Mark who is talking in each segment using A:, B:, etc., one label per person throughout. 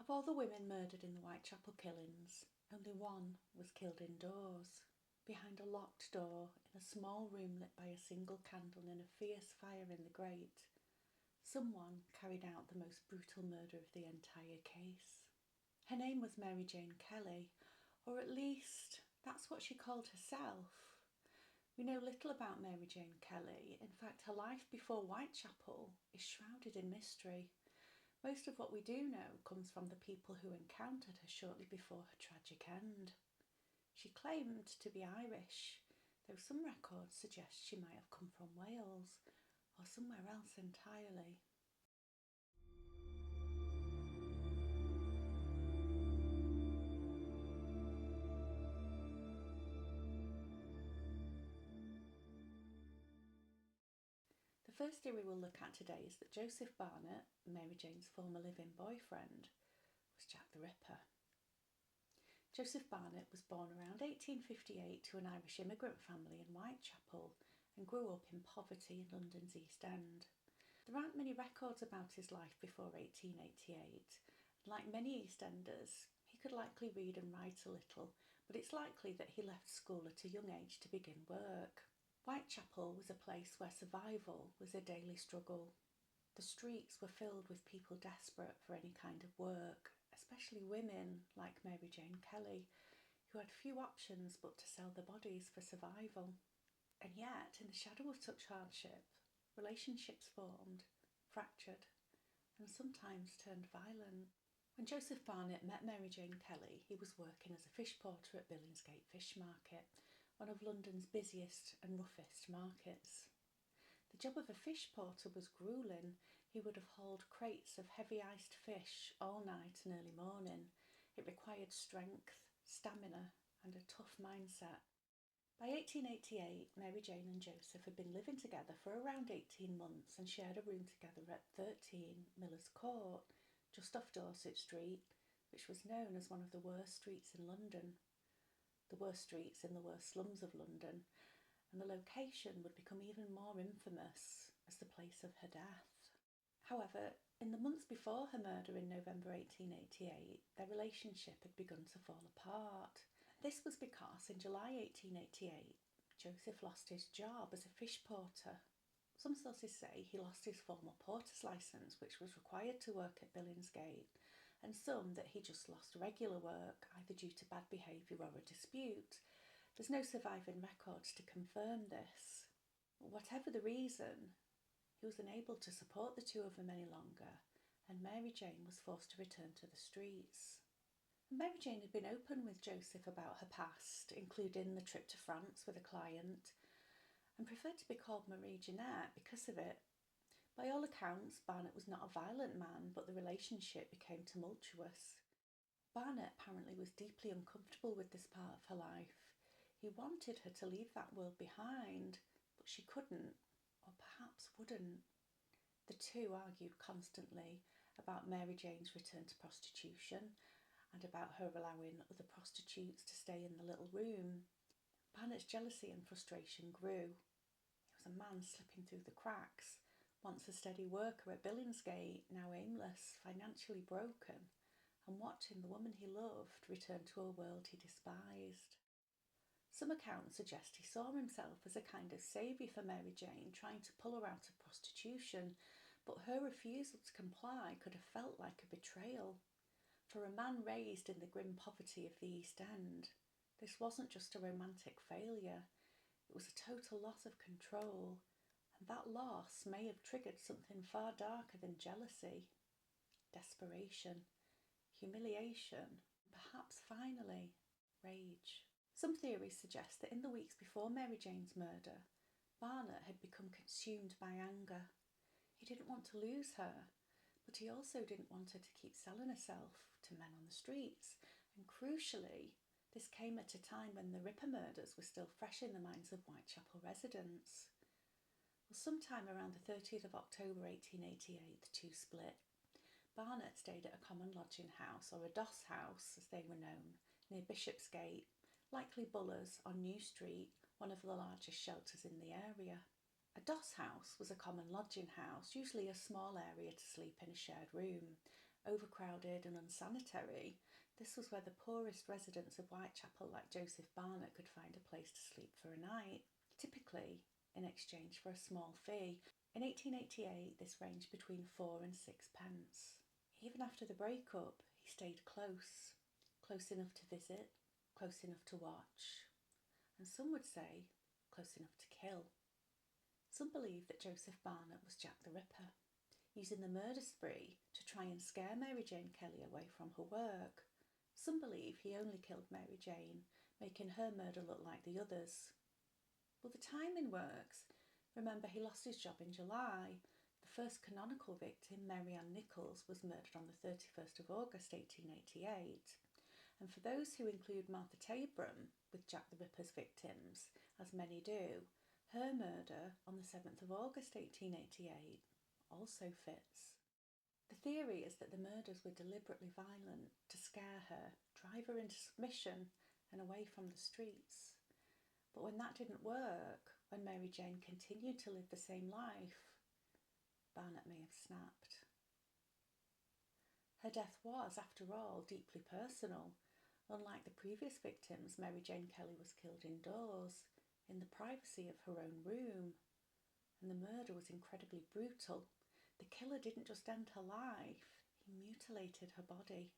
A: Of all the women murdered in the Whitechapel killings, only one was killed indoors, behind a locked door in a small room lit by a single candle in a fierce fire in the grate. Someone carried out the most brutal murder of the entire case. Her name was Mary Jane Kelly, or at least that's what she called herself. We know little about Mary Jane Kelly. In fact, her life before Whitechapel is shrouded in mystery. Most of what we do know comes from the people who encountered her shortly before her tragic end. She claimed to be Irish, though some records suggest she might have come from Wales or somewhere else entirely. The first theory we'll look at today is that Joseph Barnett, Mary Jane's former live-in boyfriend, was Jack the Ripper. Joseph Barnett was born around 1858 to an Irish immigrant family in Whitechapel and grew up in poverty in London's East End. There aren't many records about his life before 1888. Like many East Enders, he could likely read and write a little, but it's likely that he left school at a young age to begin work. Whitechapel was a place where survival was a daily struggle. The streets were filled with people desperate for any kind of work, especially women like Mary Jane Kelly, who had few options but to sell their bodies for survival. And yet, in the shadow of such hardship, relationships formed, fractured, and sometimes turned violent. When Joseph Barnett met Mary Jane Kelly, he was working as a fish porter at Billingsgate Fish Market, one of London's busiest and roughest markets. The job of a fish porter was gruelling. He would have hauled crates of heavy iced fish all night and early morning. It required strength, stamina, and a tough mindset. By 1888, Mary Jane and Joseph had been living together for around 18 months and shared a room together at 13 Miller's Court, just off Dorset Street, which was known as one of the worst streets in London. The worst streets in the worst slums of London, and the location would become even more infamous as the place of her death. However, in the months before her murder in November 1888, their relationship had begun to fall apart. This was because in July 1888, Joseph lost his job as a fish porter. Some sources say he lost his formal porter's licence, which was required to work at Billingsgate, and some that he just lost regular work, either due to bad behaviour or a dispute. There's no surviving records to confirm this. Whatever the reason, he was unable to support the two of them any longer, and Mary Jane was forced to return to the streets. Mary Jane had been open with Joseph about her past, including the trip to France with a client, and preferred to be called Marie Jeanette because of it. By all accounts, Barnett was not a violent man, but the relationship became tumultuous. Barnett apparently was deeply uncomfortable with this part of her life. He wanted her to leave that world behind, but she couldn't, or perhaps wouldn't. The two argued constantly about Mary Jane's return to prostitution and about her allowing other prostitutes to stay in the little room. Barnett's jealousy and frustration grew. He was a man slipping through the cracks, once a steady worker at Billingsgate, now aimless, financially broken, and watching the woman he loved return to a world he despised. Some accounts suggest he saw himself as a kind of saviour for Mary Jane, trying to pull her out of prostitution, but her refusal to comply could have felt like a betrayal. For a man raised in the grim poverty of the East End, this wasn't just a romantic failure, it was a total loss of control, and that loss may have triggered something far darker than jealousy, desperation, humiliation, and perhaps finally, rage. Some theories suggest that in the weeks before Mary Jane's murder, Barnett had become consumed by anger. He didn't want to lose her, but he also didn't want her to keep selling herself to men on the streets, and crucially, this came at a time when the Ripper murders were still fresh in the minds of Whitechapel residents. Well, sometime around the 30th of October 1888, the two split. Barnett stayed at a common lodging house, or a doss house as they were known, near Bishopsgate, likely Buller's on New Street, one of the largest shelters in the area. A doss house was a common lodging house, usually a small area to sleep in a shared room. Overcrowded and unsanitary, this was where the poorest residents of Whitechapel, like Joseph Barnett, could find a place to sleep for a night, typically in exchange for a small fee. In 1888, this ranged between 4 and 6 pence. Even after the breakup, he stayed close enough to visit, close enough to watch, and some would say close enough to kill. Some believe that Joseph Barnett was Jack the Ripper, using the murder spree to try and scare Mary Jane Kelly away from her work. Some believe he only killed Mary Jane, making her murder look like the others. Well, the timing works. Remember, he lost his job in July. The first canonical victim, Mary Ann Nichols, was murdered on the 31st of August 1888. And for those who include Martha Tabram with Jack the Ripper's victims, as many do, her murder on the 7th of August 1888 also fits. The theory is that the murders were deliberately violent to scare her, drive her into submission and away from the streets. But when that didn't work, when Mary Jane continued to live the same life, Barnett may have snapped. Her death was, after all, deeply personal. Unlike the previous victims, Mary Jane Kelly was killed indoors, in the privacy of her own room. And the murder was incredibly brutal. The killer didn't just end her life, he mutilated her body,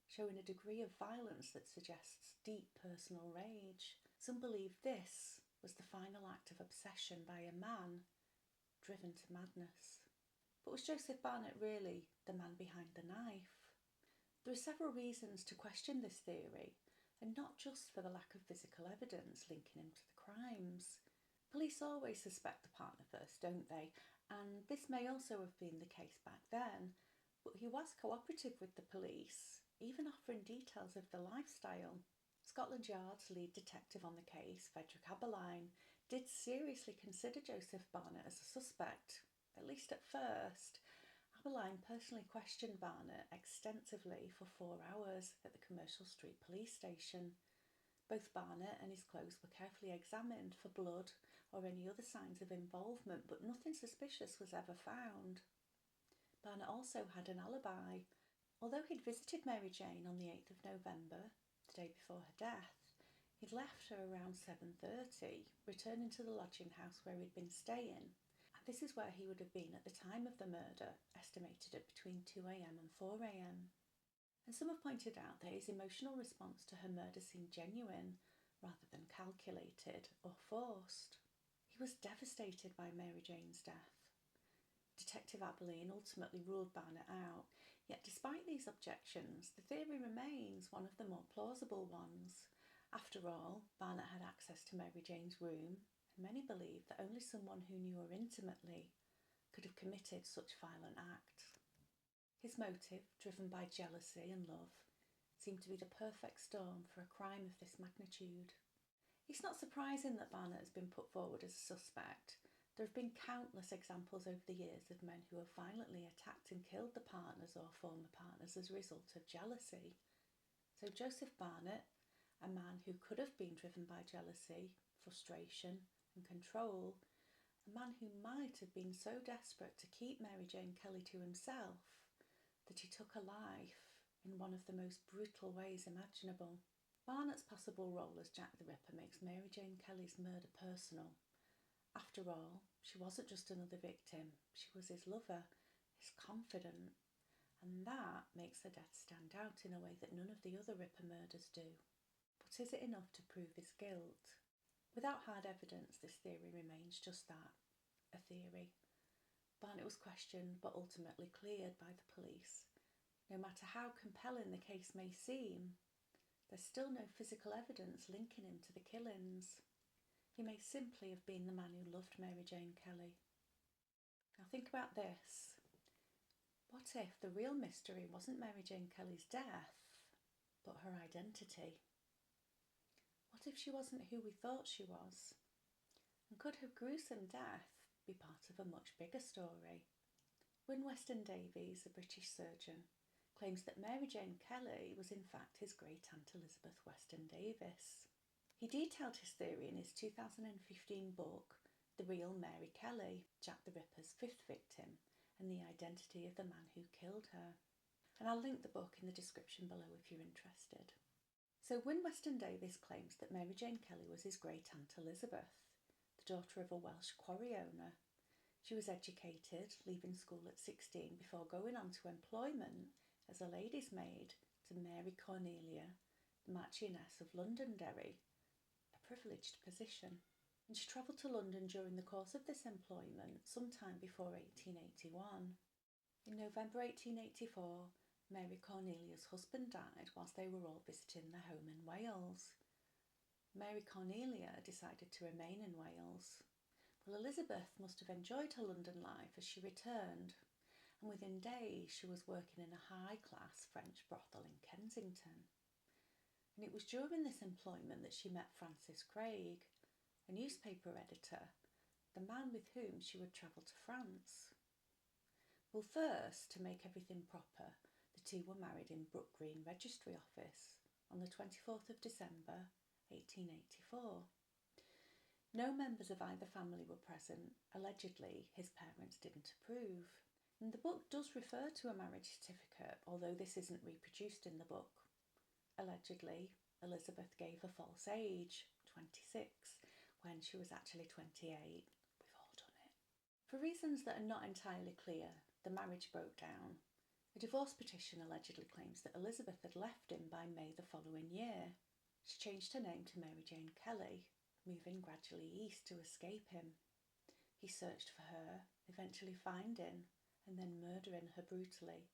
A: showing a degree of violence that suggests deep personal rage. Some believe this was the final act of obsession by a man driven to madness. But was Joseph Barnett really the man behind the knife? There are several reasons to question this theory, and not just for the lack of physical evidence linking him to the crimes. Police always suspect the partner first, don't they? And this may also have been the case back then, but he was cooperative with the police, even offering details of the lifestyle. Scotland Yard's lead detective on the case, Frederick Aberline, did seriously consider Joseph Barnett as a suspect, at least at first. Aberline personally questioned Barnett extensively for 4 hours at the Commercial Street Police Station. Both Barnett and his clothes were carefully examined for blood or any other signs of involvement, but nothing suspicious was ever found. Barnett also had an alibi. Although he'd visited Mary Jane on the 8th of November, the day before her death, he'd left her around 7:30, returning to the lodging house where he'd been staying. And this is where he would have been at the time of the murder, estimated at between 2 a.m. and 4 a.m. And some have pointed out that his emotional response to her murder seemed genuine, rather than calculated or forced. He was devastated by Mary Jane's death. Detective Aberline ultimately ruled Barnett out, yet despite these objections, the theory remains one of the more plausible ones. After all, Barnett had access to Mary Jane's room, and many believe that only someone who knew her intimately could have committed such violent acts. His motive, driven by jealousy and love, seemed to be the perfect storm for a crime of this magnitude. It's not surprising that Barnett has been put forward as a suspect. There have been countless examples over the years of men who have violently attacked and killed the partners or former partners as a result of jealousy. So Joseph Barnett, a man who could have been driven by jealousy, frustration and control, a man who might have been so desperate to keep Mary Jane Kelly to himself that he took her life in one of the most brutal ways imaginable. Barnett's possible role as Jack the Ripper makes Mary Jane Kelly's murder personal. After all, she wasn't just another victim, she was his lover, his confidant, and that makes her death stand out in a way that none of the other Ripper murders do. But is it enough to prove his guilt? Without hard evidence, this theory remains just that, a theory. Barnett was questioned but ultimately cleared by the police. No matter how compelling the case may seem, there's still no physical evidence linking him to the killings. He may simply have been the man who loved Mary Jane Kelly. Now think about this. What if the real mystery wasn't Mary Jane Kelly's death, but her identity? What if she wasn't who we thought she was? And could her gruesome death be part of a much bigger story? Wynne Weston-Davies, a British surgeon, claims that Mary Jane Kelly was in fact his great-aunt Elizabeth Weston-Davies. He detailed his theory in his 2015 book, The Real Mary Kelly, Jack the Ripper's fifth victim, and the identity of the man who killed her. and I'll link the book in the description below if you're interested. So Wynne Weston-Davies claims that Mary Jane Kelly was his great-aunt Elizabeth, the daughter of a Welsh quarry owner. She was educated, leaving school at 16 before going on to employment as a lady's maid to Mary Cornelia, the Marchioness of Londonderry, a privileged position. And she travelled to London during the course of this employment sometime before 1881. In November 1884, Mary Cornelia's husband died whilst they were all visiting their home in Wales. Mary Cornelia decided to remain in Wales. Well, Elizabeth must have enjoyed her London life as she returned, and within days she was working in a high-class French brothel in Kensington. And it was during this employment that she met Francis Craig, a newspaper editor, the man with whom she would travel to France. Well, first, to make everything proper, the two were married in Brook Green Registry Office on the 24th of December 1884. No members of either family were present. Allegedly, his parents didn't approve. And the book does refer to a marriage certificate, although this isn't reproduced in the book. Allegedly, Elizabeth gave a false age, 26, when she was actually 28. We've all done it. For reasons that are not entirely clear, the marriage broke down. A divorce petition allegedly claims that Elizabeth had left him by May the following year. She changed her name to Mary Jane Kelly, moving gradually east to escape him. He searched for her, eventually finding and then murdering her brutally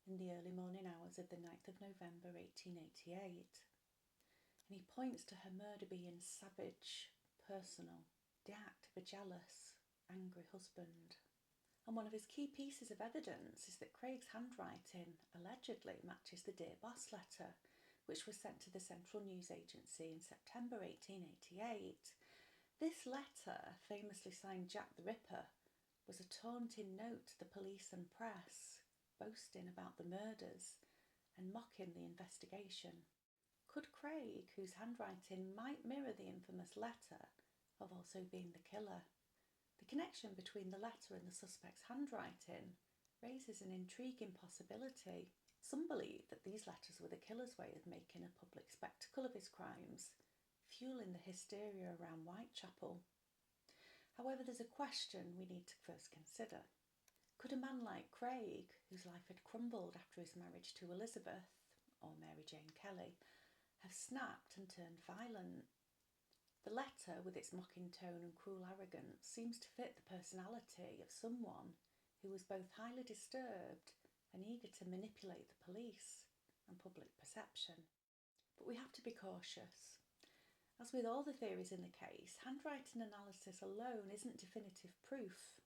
A: in the early morning hours of the 9th of November 1888. And he points to her murder being savage, personal, the act of a jealous, angry husband. And one of his key pieces of evidence is that Craig's handwriting allegedly matches the Dear Boss letter, which was sent to the Central News Agency in September 1888. This letter, famously signed Jack the Ripper, was a taunting note to the police and press, boasting about the murders and mocking the investigation. Could Craig, whose handwriting might mirror the infamous letter, have also been the killer? The connection between the letter and the suspect's handwriting raises an intriguing possibility. Some believe that these letters were the killer's way of making a public spectacle of his crimes, fueling the hysteria around Whitechapel. However, there's a question we need to first consider. Could a man like Craig, whose life had crumbled after his marriage to Elizabeth, or Mary Jane Kelly, have snapped and turned violent? The letter, with its mocking tone and cruel arrogance, seems to fit the personality of someone who was both highly disturbed and eager to manipulate the police and public perception. But we have to be cautious. As with all the theories in the case, handwriting analysis alone isn't definitive proof.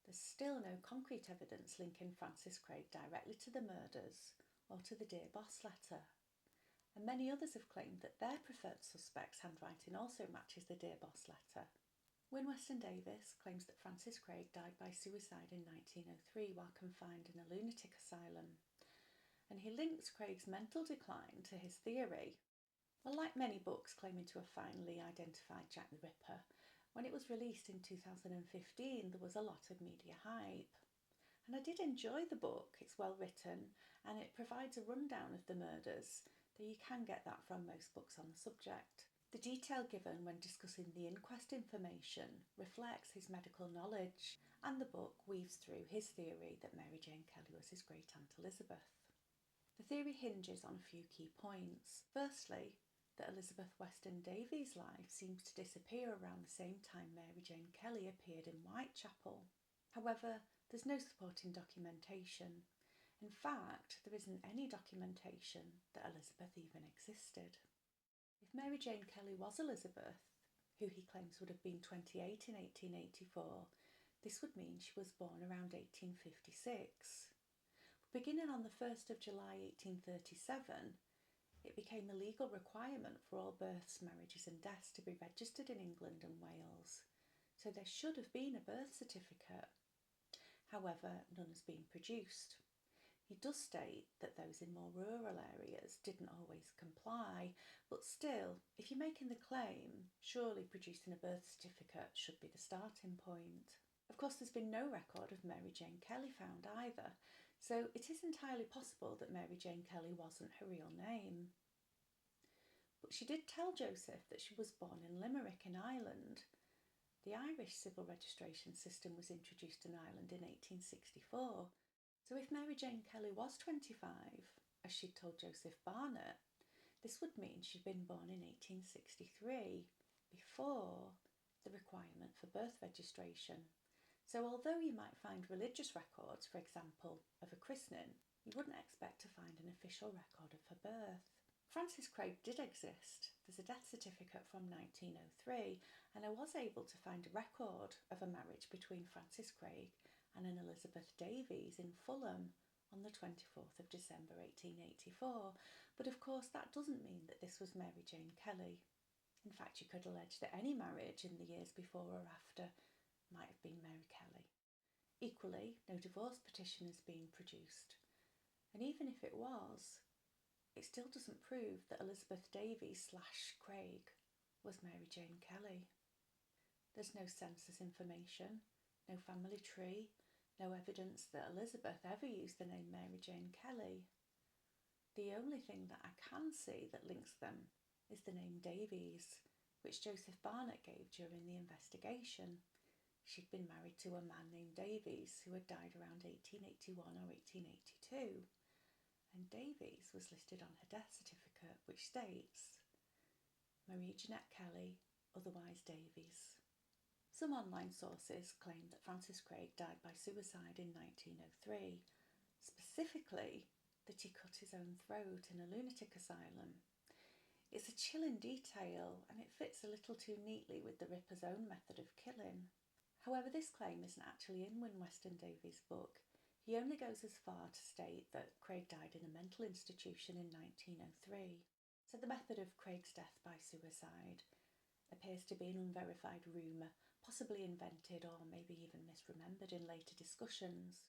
A: There's still no concrete evidence linking Francis Craig directly to the murders or to the Dear Boss letter. And many others have claimed that their preferred suspect's handwriting also matches the Dear Boss letter. Wynne Weston-Davies claims that Francis Craig died by suicide in 1903 while confined in a lunatic asylum, and he links Craig's mental decline to his theory. Well, like many books claiming to have finally identified Jack the Ripper, when it was released in 2015 there was a lot of media hype. And I did enjoy the book. It's well written and it provides a rundown of the murders, though you can get that from most books on the subject. The detail given when discussing the inquest information reflects his medical knowledge, and the book weaves through his theory that Mary Jane Kelly was his great-aunt Elizabeth. The theory hinges on a few key points. Firstly, that Elizabeth Weston-Davies' life seems to disappear around the same time Mary Jane Kelly appeared in Whitechapel. However, there's no supporting documentation. In fact, there isn't any documentation that Elizabeth even existed. If Mary Jane Kelly was Elizabeth, who he claims would have been 28 in 1884, this would mean she was born around 1856. Beginning on the 1st of July 1837, it became a legal requirement for all births, marriages and deaths to be registered in England and Wales, so there should have been a birth certificate. However, none has been produced. He does state that those in more rural areas didn't always comply, but still, if you're making the claim, surely producing a birth certificate should be the starting point. Of course, there's been no record of Mary Jane Kelly found either, So it is entirely possible that Mary Jane Kelly wasn't her real name. But she did tell Joseph that she was born in Limerick in Ireland. The Irish civil registration system was introduced in Ireland in 1864. So if Mary Jane Kelly was 25, as she'd told Joseph Barnett, this would mean she'd been born in 1863, before the requirement for birth registration. So although you might find religious records, for example, of a christening, you wouldn't expect to find an official record of her birth. Frances Craig did exist. There's a death certificate from 1903, and I was able to find a record of a marriage between Frances Craig and an Elizabeth Davies in Fulham on the 24th of December 1884, but of course that doesn't mean that this was Mary Jane Kelly. In fact, you could allege that any marriage in the years before or after might have been Mary Kelly. Equally, no divorce petition has been produced, and even if it was, it still doesn't prove that Elizabeth Davies / Craig was Mary Jane Kelly. There's no census information, no family tree, no evidence that Elizabeth ever used the name Mary Jane Kelly. The only thing that I can see that links them is the name Davies, which Joseph Barnett gave during the investigation. She'd been married to a man named Davies who had died around 1881 or 1882, and Davies was listed on her death certificate, which states Marie Jeanette Kelly, otherwise Davies. Some online sources claim that Francis Craig died by suicide in 1903, specifically that he cut his own throat in a lunatic asylum. It's a chilling detail, and it fits a little too neatly with the Ripper's own method of killing. However, this claim isn't actually in Wynne Weston-Davies' book. He only goes as far to state that Craig died in a mental institution in 1903. So the method of Craig's death by suicide appears to be an unverified rumour, possibly invented or maybe even misremembered in later discussions.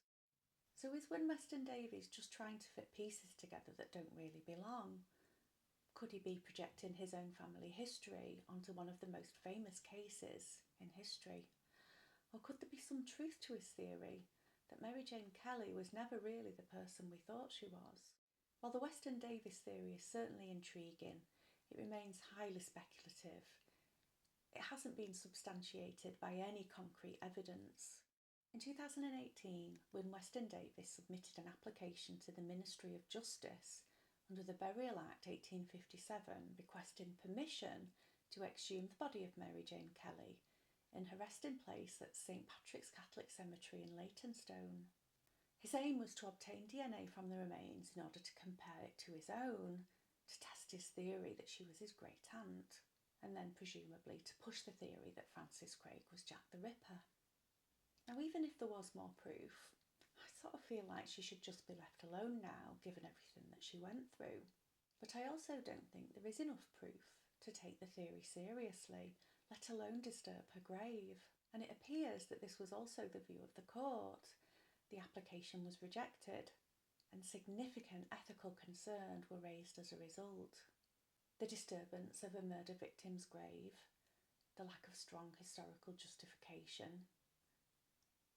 A: So is Wynne Weston-Davies just trying to fit pieces together that don't really belong? Could he be projecting his own family history onto one of the most famous cases in history? Or could there be some truth to his theory that Mary Jane Kelly was never really the person we thought she was? While the Weston-Davies theory is certainly intriguing, it remains highly speculative. It hasn't been substantiated by any concrete evidence. In 2018, Wynne Weston-Davies submitted an application to the Ministry of Justice under the Burial Act 1857, requesting permission to exhume the body of Mary Jane Kelly in her resting place at St Patrick's Catholic Cemetery in Leytonstone. His aim was to obtain DNA from the remains in order to compare it to his own, to test his theory that she was his great-aunt, and then presumably to push the theory that Francis Craig was Jack the Ripper. Now, even if there was more proof, I sort of feel like she should just be left alone now, given everything that she went through. But I also don't think there is enough proof to take the theory seriously, let alone disturb her grave. And it appears that this was also the view of the court. The application was rejected, and significant ethical concerns were raised as a result. The disturbance of a murder victim's grave, the lack of strong historical justification,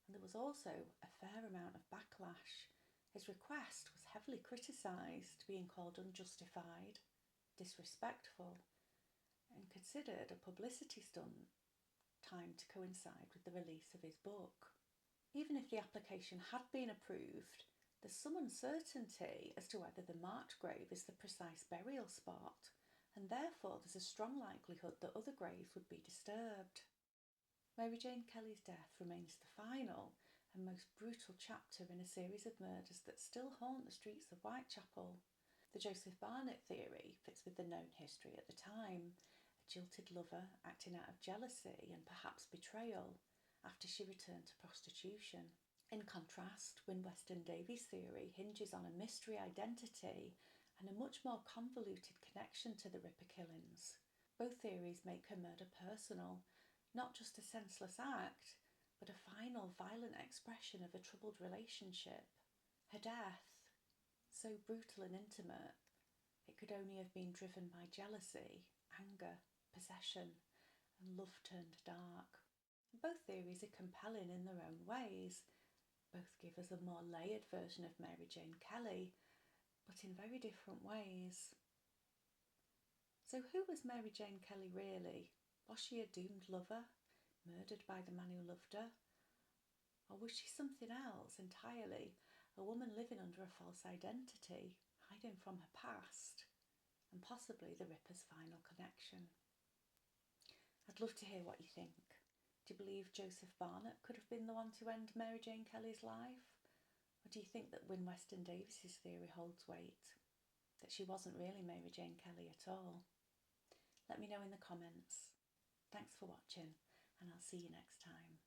A: and there was also a fair amount of backlash. His request was heavily criticised, being called unjustified, disrespectful, and considered a publicity stunt timed to coincide with the release of his book. Even if the application had been approved, there's some uncertainty as to whether the marked grave is the precise burial spot, and therefore there's a strong likelihood that other graves would be disturbed. Mary Jane Kelly's death remains the final and most brutal chapter in a series of murders that still haunt the streets of Whitechapel. The Joseph Barnett theory fits with the known history at the time, a jilted lover acting out of jealousy and perhaps betrayal after she returned to prostitution. In contrast, Wynne Weston-Davies' theory hinges on a mystery identity and a much more convoluted connection to the Ripper killings. Both theories make her murder personal, not just a senseless act, but a final violent expression of a troubled relationship. Her death, so brutal and intimate, it could only have been driven by jealousy, anger, possession, and love turned dark. Both theories are compelling in their own ways. Both give us a more layered version of Mary Jane Kelly, but in very different ways. So who was Mary Jane Kelly really? Was she a doomed lover, murdered by the man who loved her? Or was she something else entirely, a woman living under a false identity, hiding from her past, and possibly the Ripper's final connection? I'd love to hear what you think. Do you believe Joseph Barnett could have been the one to end Mary Jane Kelly's life? Or do you think that Wynne Weston-Davies' theory holds weight, that she wasn't really Mary Jane Kelly at all? Let me know in the comments. Thanks for watching, and I'll see you next time.